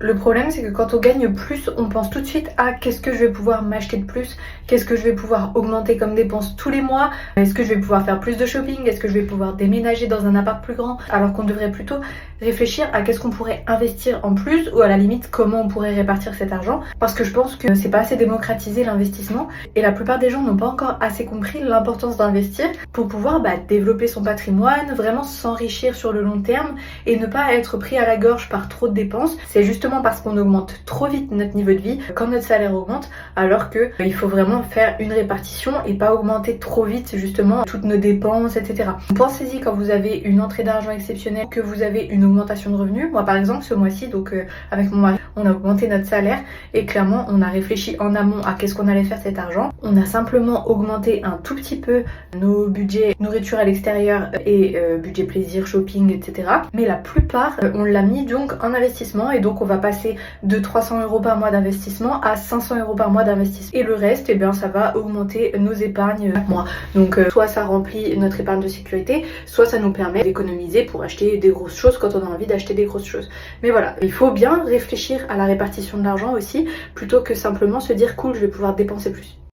Le problème, c'est que quand on gagne plus, on pense tout de suite à qu'est-ce que je vais pouvoir m'acheter de plus, qu'est-ce que je vais pouvoir augmenter comme dépenses tous les mois, est-ce que je vais pouvoir faire plus de shopping, est-ce que je vais pouvoir déménager dans un appart plus grand, alors qu'on devrait plutôt réfléchir à qu'est-ce qu'on pourrait investir en plus ou à la limite comment on pourrait répartir cet argent, parce que je pense que c'est pas assez démocratisé l'investissement et la plupart des gens n'ont pas encore assez compris l'importance d'investir pour pouvoir développer son patrimoine, vraiment s'enrichir sur le long terme et ne pas être pris à la gorge par trop de dépenses. C'est justement parce qu'on augmente trop vite notre niveau de vie quand notre salaire augmente, alors que il faut vraiment faire une répartition et pas augmenter trop vite justement toutes nos dépenses, etc. Pensez-y quand vous avez une entrée d'argent exceptionnelle, que vous avez une augmentation de revenus. Moi par exemple ce mois-ci, donc avec mon mari, on a augmenté notre salaire et clairement on a réfléchi en amont à qu'est-ce qu'on allait faire cet argent. On a simplement augmenté un tout petit peu nos budgets nourriture à l'extérieur et budget plaisir, shopping, etc. Mais la plupart on l'a mis donc en investissement et donc on va passer de 300 € par mois d'investissement à 500 € par mois d'investissement. Et le reste, ça va augmenter nos épargnes chaque mois. Donc soit ça remplit notre épargne de sécurité, soit ça nous permet d'économiser pour acheter des grosses choses quand on a envie d'acheter des grosses choses. Mais voilà, il faut bien réfléchir à la répartition de l'argent aussi, plutôt que simplement se dire cool, je vais pouvoir dépenser plus.